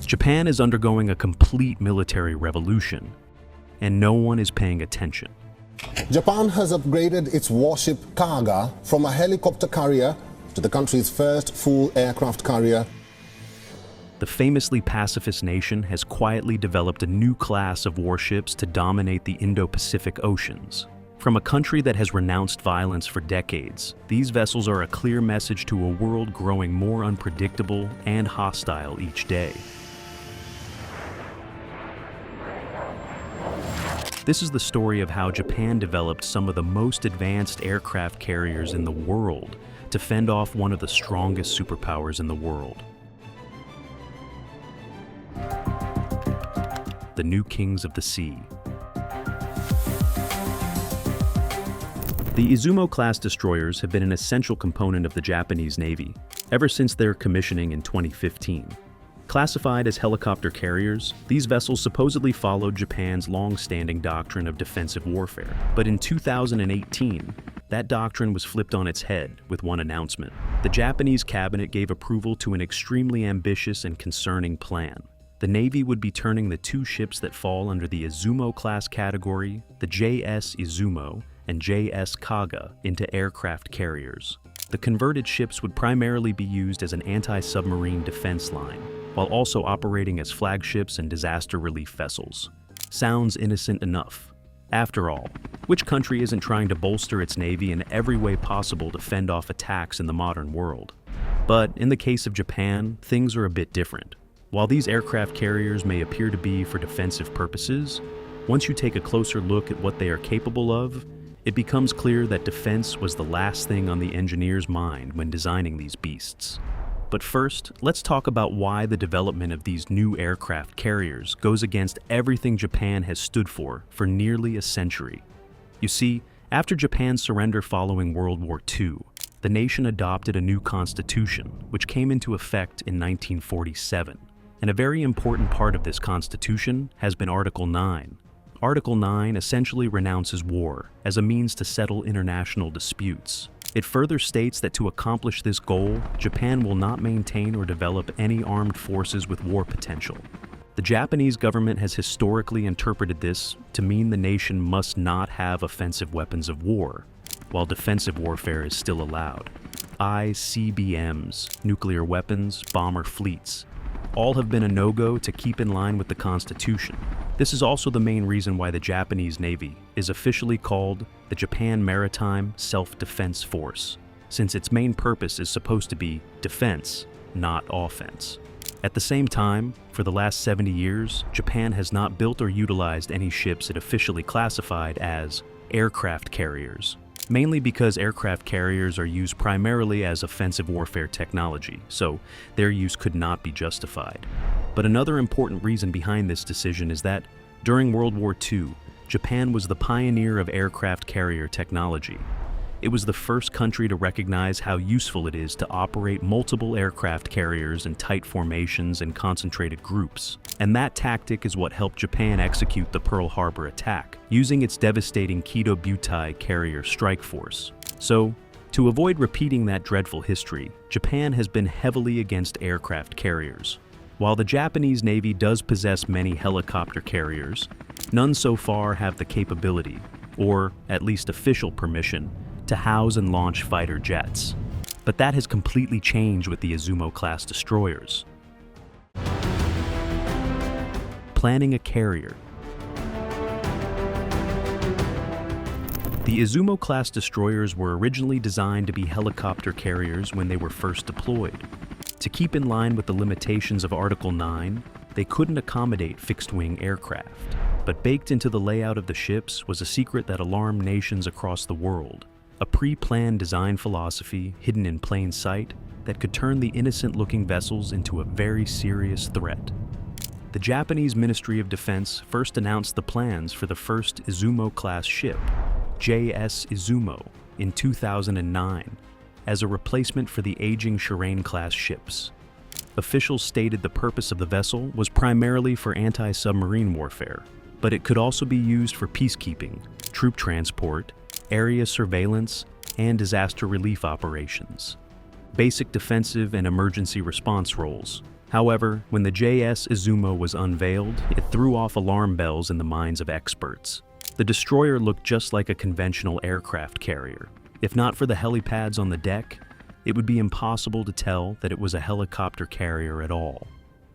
Japan is undergoing a complete military revolution, and no one is paying attention. Japan has upgraded its warship Kaga from a helicopter carrier to the country's first full aircraft carrier. The famously pacifist nation has quietly developed a new class of warships to dominate the Indo-Pacific oceans. From a country that has renounced violence for decades, these vessels are a clear message to a world growing more unpredictable and hostile each day. This is the story of how Japan developed some of the most advanced aircraft carriers in the world to fend off one of the strongest superpowers in the world. The new kings of the sea. The Izumo-class destroyers have been an essential component of the Japanese Navy ever since their commissioning in 2015. Classified as helicopter carriers, these vessels supposedly followed Japan's long-standing doctrine of defensive warfare. But in 2018, that doctrine was flipped on its head with one announcement. The Japanese cabinet gave approval to an extremely ambitious and concerning plan. The Navy would be turning the two ships that fall under the Izumo-class category, the JS Izumo and JS Kaga, into aircraft carriers. The converted ships would primarily be used as an anti-submarine defense line, while also operating as flagships and disaster relief vessels. Sounds innocent enough. After all, which country isn't trying to bolster its navy in every way possible to fend off attacks in the modern world? But in the case of Japan, things are a bit different. While these aircraft carriers may appear to be for defensive purposes, once you take a closer look at what they are capable of, it becomes clear that defense was the last thing on the engineer's mind when designing these beasts. But first, let's talk about why the development of these new aircraft carriers goes against everything Japan has stood for nearly a century. You see, after Japan's surrender following World War II, the nation adopted a new constitution, which came into effect in 1947. And a very important part of this constitution has been Article 9. Article 9 essentially renounces war as a means to settle international disputes. It further states that to accomplish this goal, Japan will not maintain or develop any armed forces with war potential. The Japanese government has historically interpreted this to mean the nation must not have offensive weapons of war, while defensive warfare is still allowed. ICBMs, nuclear weapons, bomber fleets, all have been a no-go to keep in line with the Constitution. This is also the main reason why the Japanese Navy is officially called the Japan Maritime Self-Defense Force, since its main purpose is supposed to be defense, not offense. At the same time, for the last 70 years, Japan has not built or utilized any ships it officially classified as aircraft carriers, mainly because aircraft carriers are used primarily as offensive warfare technology, so their use could not be justified. But another important reason behind this decision is that during World War II, Japan was the pioneer of aircraft carrier technology. It was the first country to recognize how useful it is to operate multiple aircraft carriers in tight formations and concentrated groups. And that tactic is what helped Japan execute the Pearl Harbor attack, using its devastating Kido Butai carrier strike force. So, to avoid repeating that dreadful history, Japan has been heavily against aircraft carriers. While the Japanese Navy does possess many helicopter carriers, none so far have the capability, or at least official permission, to house and launch fighter jets. But that has completely changed with the Izumo-class destroyers. Planning a carrier. The Izumo-class destroyers were originally designed to be helicopter carriers when they were first deployed. To keep in line with the limitations of Article 9, they couldn't accommodate fixed-wing aircraft. But baked into the layout of the ships was a secret that alarmed nations across the world. A pre-planned design philosophy hidden in plain sight that could turn the innocent-looking vessels into a very serious threat. The Japanese Ministry of Defense first announced the plans for the first Izumo-class ship, JS Izumo, in 2009, as a replacement for the aging Shirane-class ships. Officials stated the purpose of the vessel was primarily for anti-submarine warfare, but it could also be used for peacekeeping, troop transport, area surveillance, and disaster relief operations. Basic defensive and emergency response roles. However, when the JS Izumo was unveiled, it threw off alarm bells in the minds of experts. The destroyer looked just like a conventional aircraft carrier. If not for the helipads on the deck, it would be impossible to tell that it was a helicopter carrier at all.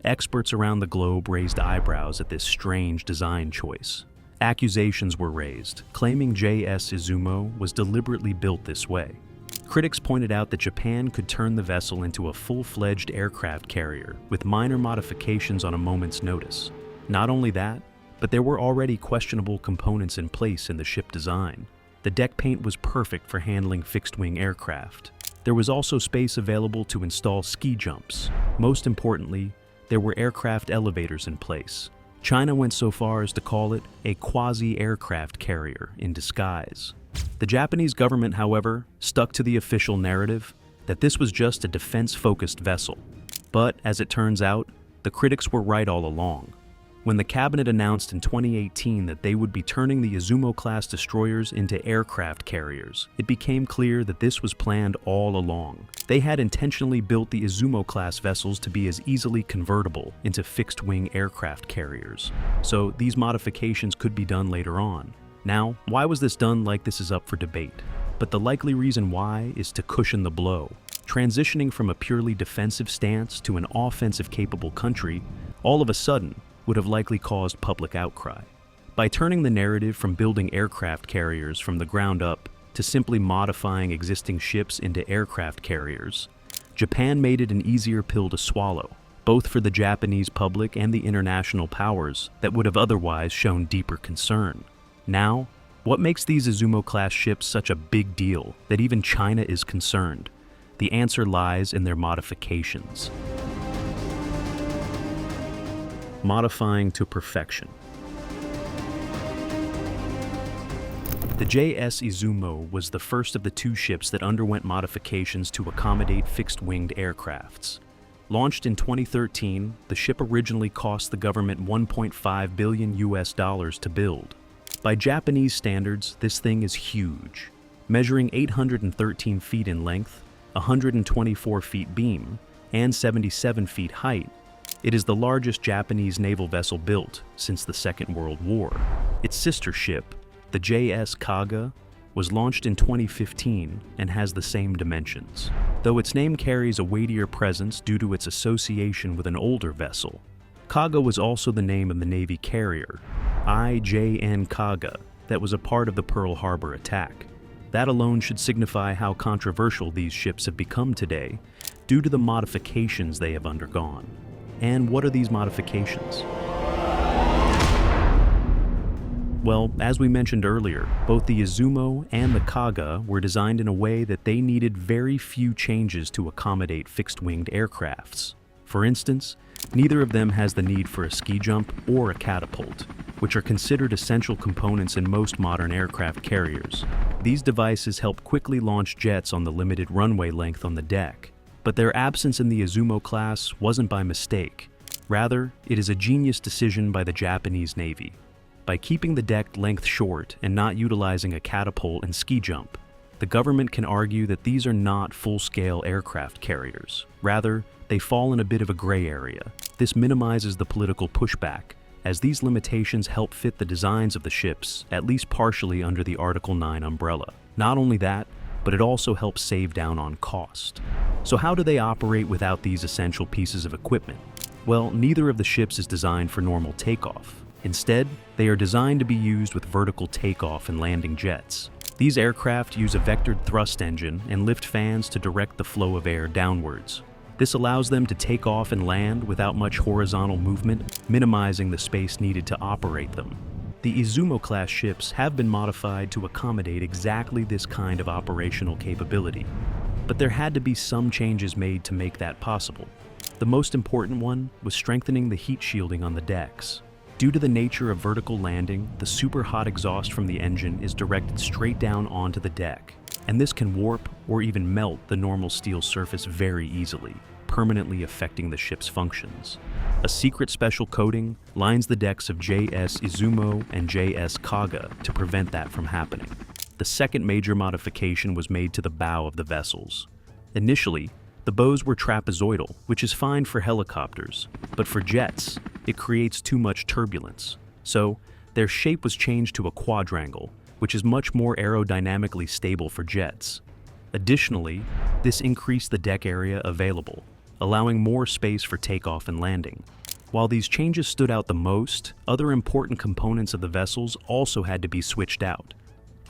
Experts around the globe raised eyebrows at this strange design choice. Accusations were raised, claiming JS Izumo was deliberately built this way. Critics pointed out that Japan could turn the vessel into a full-fledged aircraft carrier with minor modifications on a moment's notice. Not only that, but there were already questionable components in place in the ship design. The deck paint was perfect for handling fixed-wing aircraft. There was also space available to install ski jumps. Most importantly, there were aircraft elevators in place. China went so far as to call it a quasi-aircraft carrier in disguise. The Japanese government, however, stuck to the official narrative that this was just a defense-focused vessel. But, as it turns out, the critics were right all along. When the cabinet announced in 2018 that they would be turning the Izumo-class destroyers into aircraft carriers, it became clear that this was planned all along. They had intentionally built the Izumo-class vessels to be as easily convertible into fixed-wing aircraft carriers, so these modifications could be done later on. Now, why was this done? Like, this is up for debate, but the likely reason why is to cushion the blow. Transitioning from a purely defensive stance to an offensive-capable country, all of a sudden, would have likely caused public outcry. By turning the narrative from building aircraft carriers from the ground up to simply modifying existing ships into aircraft carriers, Japan made it an easier pill to swallow, both for the Japanese public and the international powers that would have otherwise shown deeper concern. Now, what makes these Izumo-class ships such a big deal that even China is concerned? The answer lies in their modifications. Modifying to perfection. The JS Izumo was the first of the two ships that underwent modifications to accommodate fixed-winged aircrafts. Launched in 2013, the ship originally cost the government $1.5 billion to build. By Japanese standards, this thing is huge. Measuring 813 feet in length, 124 feet beam, and 77 feet height, it is the largest Japanese naval vessel built since the Second World War. Its sister ship, the JS Kaga, was launched in 2015 and has the same dimensions, though its name carries a weightier presence due to its association with an older vessel. Kaga was also the name of the Navy carrier, IJN Kaga, that was a part of the Pearl Harbor attack. That alone should signify how controversial these ships have become today due to the modifications they have undergone. And what are these modifications? Well, as we mentioned earlier, both the Izumo and the Kaga were designed in a way that they needed very few changes to accommodate fixed-winged aircrafts. For instance, neither of them has the need for a ski jump or a catapult, which are considered essential components in most modern aircraft carriers. These devices help quickly launch jets on the limited runway length on the deck. But their absence in the Izumo class wasn't by mistake. Rather, it is a genius decision by the Japanese Navy. By keeping the deck length short and not utilizing a catapult and ski jump, the government can argue that these are not full-scale aircraft carriers. Rather, they fall in a bit of a gray area. This minimizes the political pushback, as these limitations help fit the designs of the ships, at least partially under the Article 9 umbrella. Not only that, but it also helps save down on cost. So how do they operate without these essential pieces of equipment? Well, neither of the ships is designed for normal takeoff. Instead, they are designed to be used with vertical takeoff and landing jets. These aircraft use a vectored thrust engine and lift fans to direct the flow of air downwards. This allows them to take off and land without much horizontal movement, minimizing the space needed to operate them. The Izumo-class ships have been modified to accommodate exactly this kind of operational capability, but there had to be some changes made to make that possible. The most important one was strengthening the heat shielding on the decks. Due to the nature of vertical landing, the super hot exhaust from the engine is directed straight down onto the deck, and this can warp or even melt the normal steel surface very easily, permanently affecting the ship's functions. A secret special coating lines the decks of JS Izumo and JS Kaga to prevent that from happening. The second major modification was made to the bow of the vessels. Initially, the The bows were trapezoidal, which is fine for helicopters, but for jets, it creates too much turbulence. So, their shape was changed to a quadrangle, which is much more aerodynamically stable for jets. Additionally, this increased the deck area available, allowing more space for takeoff and landing. While these changes stood out the most, other important components of the vessels also had to be switched out.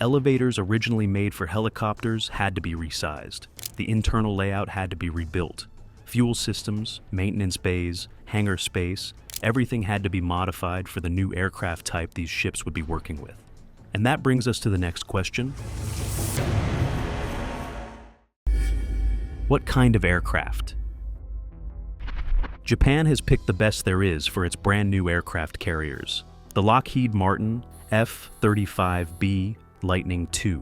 Elevators originally made for helicopters had to be resized. The internal layout had to be rebuilt. Fuel systems, maintenance bays, hangar space, everything had to be modified for the new aircraft type these ships would be working with. And that brings us to the next question. What kind of aircraft? Japan has picked the best there is for its brand new aircraft carriers, the Lockheed Martin F-35B Lightning II.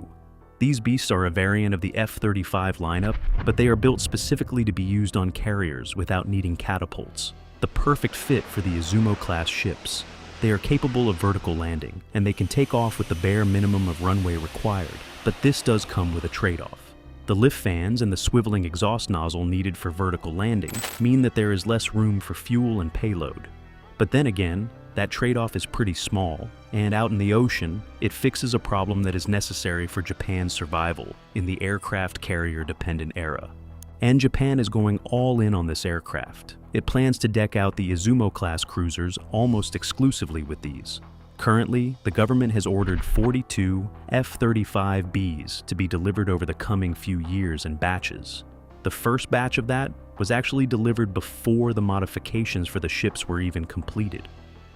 These beasts are a variant of the F-35 lineup, but they are built specifically to be used on carriers without needing catapults. The perfect fit for the Izumo-class ships. They are capable of vertical landing, and they can take off with the bare minimum of runway required, but this does come with a trade-off. The lift fans and the swiveling exhaust nozzle needed for vertical landing mean that there is less room for fuel and payload. But then again, that trade-off is pretty small, and out in the ocean, it fixes a problem that is necessary for Japan's survival in the aircraft carrier-dependent era. And Japan is going all in on this aircraft. It plans to deck out the Izumo-class cruisers almost exclusively with these. Currently, the government has ordered 42 F-35Bs to be delivered over the coming few years in batches. The first batch of that was actually delivered before the modifications for the ships were even completed.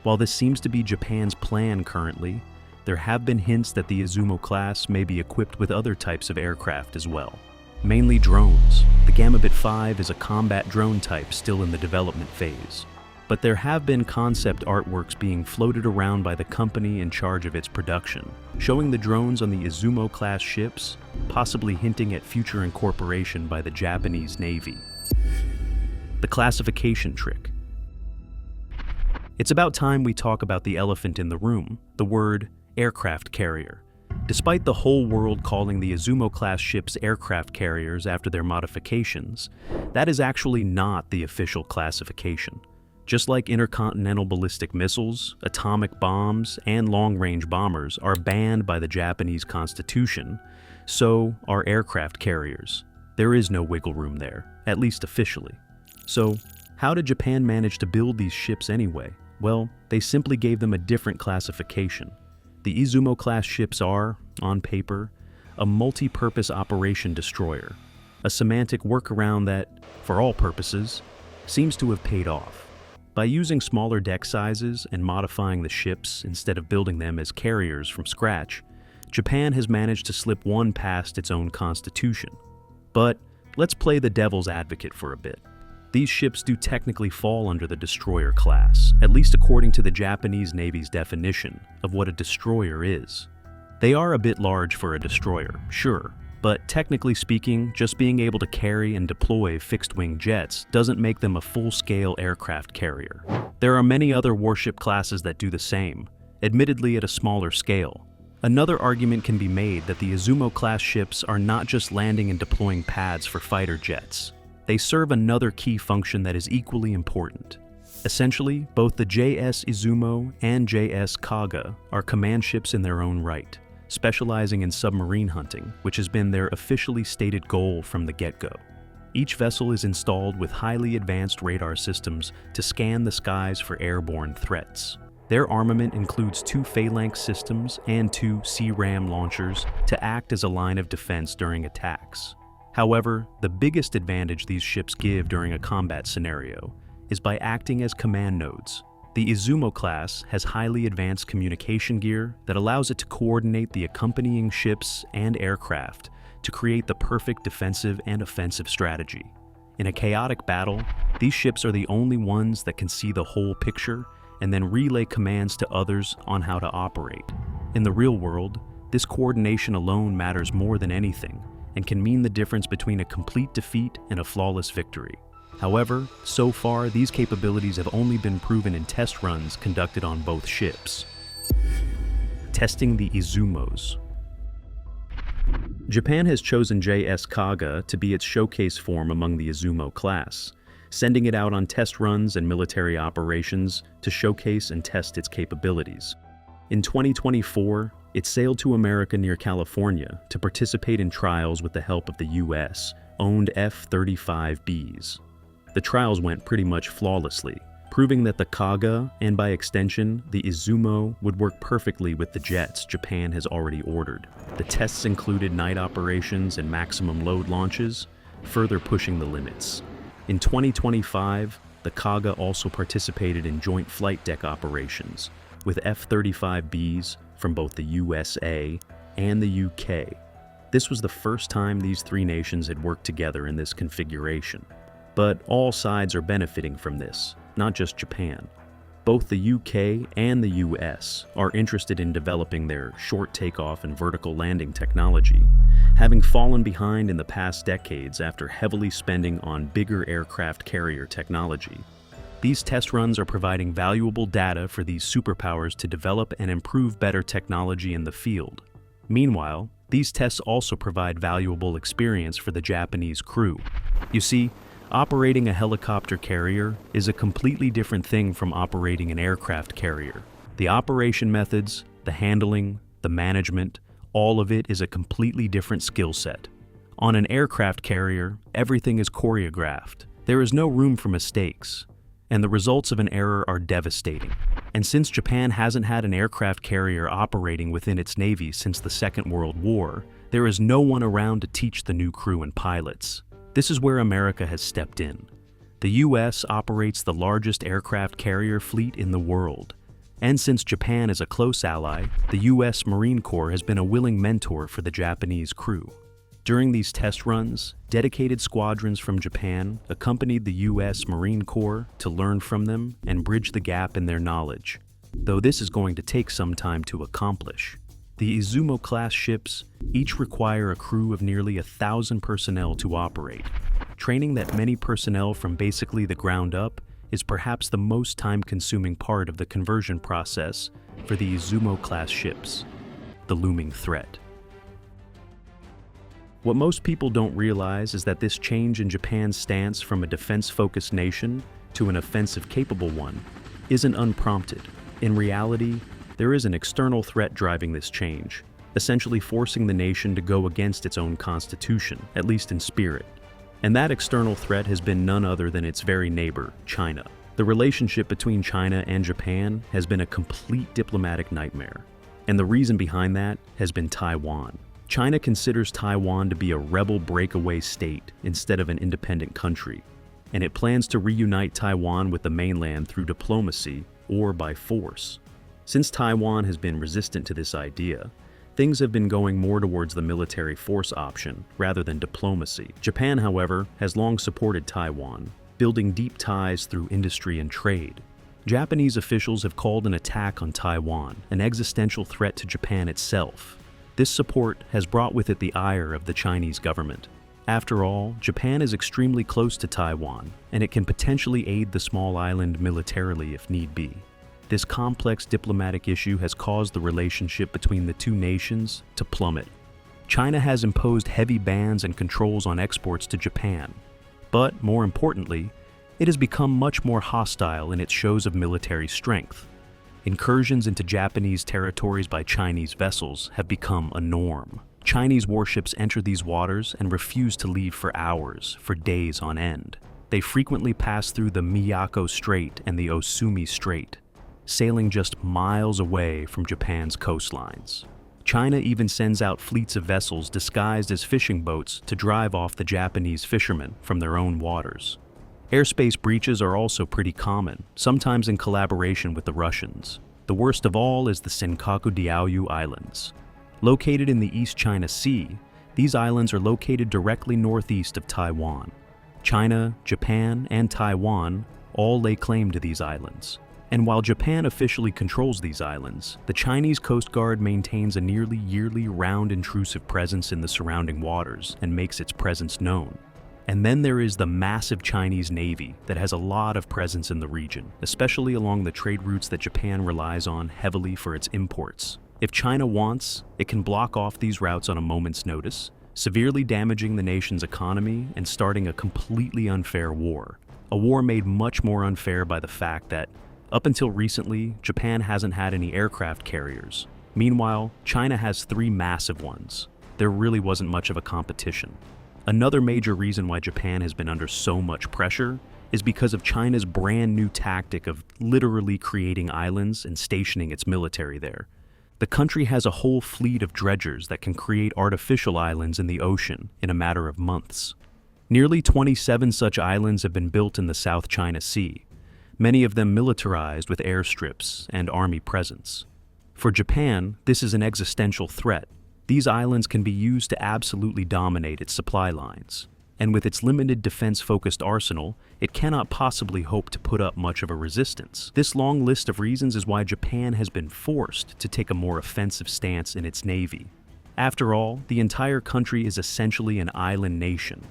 While this seems to be Japan's plan currently, there have been hints that the Izumo class may be equipped with other types of aircraft as well. Mainly drones. The Gambit 5 is a combat drone type still in the development phase. But there have been concept artworks being floated around by the company in charge of its production, showing the drones on the Izumo-class ships, possibly hinting at future incorporation by the Japanese Navy. The classification trick. It's about time we talk about the elephant in the room, the word aircraft carrier. Despite the whole world calling the Izumo-class ships aircraft carriers after their modifications, that is actually not the official classification. Just like intercontinental ballistic missiles, atomic bombs, and long-range bombers are banned by the Japanese Constitution, so are aircraft carriers. There is no wiggle room there, at least officially. So, how did Japan manage to build these ships anyway? Well, they simply gave them a different classification. The Izumo-class ships are, on paper, a multi-purpose operation destroyer, a semantic workaround that, for all purposes, seems to have paid off. By using smaller deck sizes and modifying the ships instead of building them as carriers from scratch, Japan has managed to slip one past its own constitution. But let's play the devil's advocate for a bit. These ships do technically fall under the destroyer class, at least according to the Japanese Navy's definition of what a destroyer is. They are a bit large for a destroyer, sure, but technically speaking, just being able to carry and deploy fixed-wing jets doesn't make them a full-scale aircraft carrier. There are many other warship classes that do the same, admittedly at a smaller scale. Another argument can be made that the Izumo-class ships are not just landing and deploying pads for fighter jets. They serve another key function that is equally important. Essentially, both the JS Izumo and JS Kaga are command ships in their own right, specializing in submarine hunting, which has been their officially stated goal from the get-go. Each vessel is installed with highly advanced radar systems to scan the skies for airborne threats. Their armament includes 2 phalanx systems and 2 C-RAM launchers to act as a line of defense during attacks. However, the biggest advantage these ships give during a combat scenario is by acting as command nodes. The Izumo class has highly advanced communication gear that allows it to coordinate the accompanying ships and aircraft to create the perfect defensive and offensive strategy. In a chaotic battle, these ships are the only ones that can see the whole picture and then relay commands to others on how to operate. In the real world, this coordination alone matters more than anything and can mean the difference between a complete defeat and a flawless victory. However, so far, these capabilities have only been proven in test runs conducted on both ships. Testing the Izumos. Japan has chosen JS Kaga to be its showcase form among the Izumo class, sending it out on test runs and military operations to showcase and test its capabilities. In 2024, it sailed to America near California to participate in trials with the help of the US-owned F-35Bs. The trials went pretty much flawlessly, proving that the Kaga, and by extension, the Izumo, would work perfectly with the jets Japan has already ordered. The tests included night operations and maximum load launches, further pushing the limits. In 2025, the Kaga also participated in joint flight deck operations with F-35Bs from both the USA and the UK. This was the first time these three nations had worked together in this configuration. But all sides are benefiting from this, not just Japan. Both the UK and the US are interested in developing their short takeoff and vertical landing technology, having fallen behind in the past decades after heavily spending on bigger aircraft carrier technology. These test runs are providing valuable data for these superpowers to develop and improve better technology in the field. Meanwhile, these tests also provide valuable experience for the Japanese crew. You see, operating a helicopter carrier is a completely different thing from operating an aircraft carrier. The operation methods, the handling, the management, all of it is a completely different skill set. On an aircraft carrier, everything is choreographed. There is no room for mistakes, and the results of an error are devastating. And since Japan hasn't had an aircraft carrier operating within its navy since the Second World War, there is no one around to teach the new crew and pilots. This is where America has stepped in. The US operates the largest aircraft carrier fleet in the world. And since Japan is a close ally, the US Marine Corps has been a willing mentor for the Japanese crew. During these test runs, dedicated squadrons from Japan accompanied the US Marine Corps to learn from them and bridge the gap in their knowledge, though this is going to take some time to accomplish. The Izumo-class ships each require a crew of nearly 1,000 personnel to operate. Training that many personnel from basically the ground up is perhaps the most time-consuming part of the conversion process for the Izumo-class ships, the looming threat. What most people don't realize is that this change in Japan's stance from a defense-focused nation to an offensive-capable one isn't unprompted. In reality, there is an external threat driving this change, essentially forcing the nation to go against its own constitution, at least in spirit. And that external threat has been none other than its very neighbor, China. The relationship between China and Japan has been a complete diplomatic nightmare, and the reason behind that has been Taiwan. China considers Taiwan to be a rebel breakaway state instead of an independent country, and it plans to reunite Taiwan with the mainland through diplomacy or by force. Since Taiwan has been resistant to this idea, things have been going more towards the military force option rather than diplomacy. Japan, however, has long supported Taiwan, building deep ties through industry and trade. Japanese officials have called an attack on Taiwan an existential threat to Japan itself. This support has brought with it the ire of the Chinese government. After all, Japan is extremely close to Taiwan, and it can potentially aid the small island militarily if need be. This complex diplomatic issue has caused the relationship between the two nations to plummet. China has imposed heavy bans and controls on exports to Japan, but more importantly, it has become much more hostile in its shows of military strength. Incursions into Japanese territories by Chinese vessels have become a norm. Chinese warships enter these waters and refuse to leave for hours, for days on end. They frequently pass through the Miyako Strait and the Osumi Strait, sailing just miles away from Japan's coastlines. China even sends out fleets of vessels disguised as fishing boats to drive off the Japanese fishermen from their own waters. Airspace breaches are also pretty common, sometimes in collaboration with the Russians. The worst of all is the Senkaku-Diaoyu Islands. Located in the East China Sea, these islands are located directly northeast of Taiwan. China, Japan, and Taiwan all lay claim to these islands. And while Japan officially controls these islands, the Chinese Coast Guard maintains a nearly yearly-round intrusive presence in the surrounding waters and makes its presence known. And then there is the massive Chinese Navy that has a lot of presence in the region, especially along the trade routes that Japan relies on heavily for its imports. If China wants, it can block off these routes on a moment's notice, severely damaging the nation's economy and starting a completely unfair war. A war made much more unfair by the fact that, up until recently, Japan hasn't had any aircraft carriers. Meanwhile, China has 3 massive ones. There really wasn't much of a competition. Another major reason why Japan has been under so much pressure is because of China's brand new tactic of literally creating islands and stationing its military there. The country has a whole fleet of dredgers that can create artificial islands in the ocean in a matter of months. Nearly 27 such islands have been built in the South China Sea, many of them militarized with airstrips and army presence. For Japan, this is an existential threat. These islands can be used to absolutely dominate its supply lines, and with its limited defense-focused arsenal, it cannot possibly hope to put up much of a resistance. This long list of reasons is why Japan has been forced to take a more offensive stance in its navy. After all, the entire country is essentially an island nation.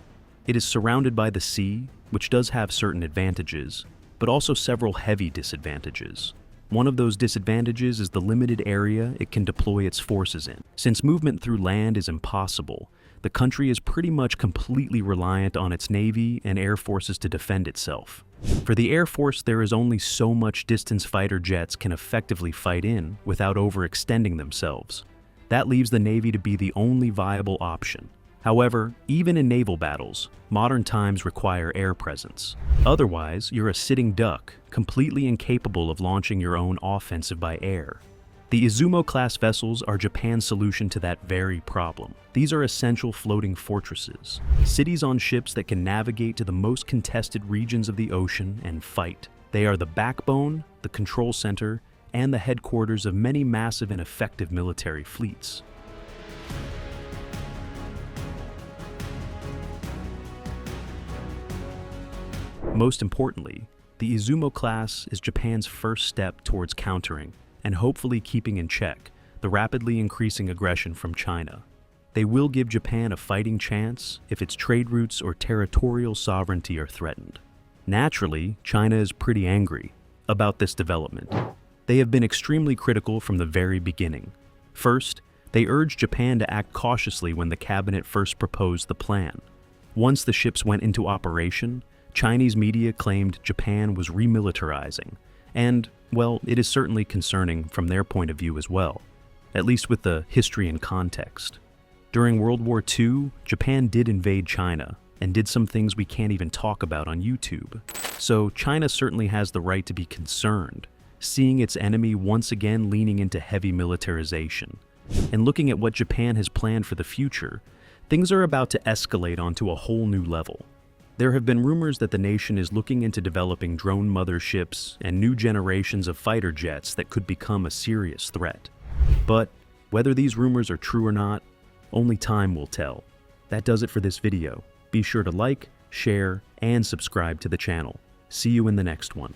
It is surrounded by the sea, which does have certain advantages, but also several heavy disadvantages. One of those disadvantages is the limited area it can deploy its forces in. Since movement through land is impossible, the country is pretty much completely reliant on its navy and air forces to defend itself. For the Air Force, there is only so much distance fighter jets can effectively fight in without overextending themselves. That leaves the Navy to be the only viable option. However, even in naval battles, modern times require air presence. Otherwise, you're a sitting duck, completely incapable of launching your own offensive by air. The Izumo-class vessels are Japan's solution to that very problem. These are essential floating fortresses, cities on ships that can navigate to the most contested regions of the ocean and fight. They are the backbone, the control center, and the headquarters of many massive and effective military fleets. Most importantly, the Izumo class is Japan's first step towards countering and hopefully keeping in check the rapidly increasing aggression from China. They will give Japan a fighting chance if its trade routes or territorial sovereignty are threatened. Naturally, China is pretty angry about this development. They have been extremely critical from the very beginning. First, they urged Japan to act cautiously when the cabinet first proposed the plan. Once the ships went into operation, Chinese media claimed Japan was remilitarizing, and, well, it is certainly concerning from their point of view as well, at least with the history and context. During World War II, Japan did invade China, and did some things we can't even talk about on YouTube. So China certainly has the right to be concerned, seeing its enemy once again leaning into heavy militarization. And looking at what Japan has planned for the future, things are about to escalate onto a whole new level. There have been rumors that the nation is looking into developing drone motherships and new generations of fighter jets that could become a serious threat. But whether these rumors are true or not, only time will tell. That does it for this video. Be sure to like, share, and subscribe to the channel. See you in the next one.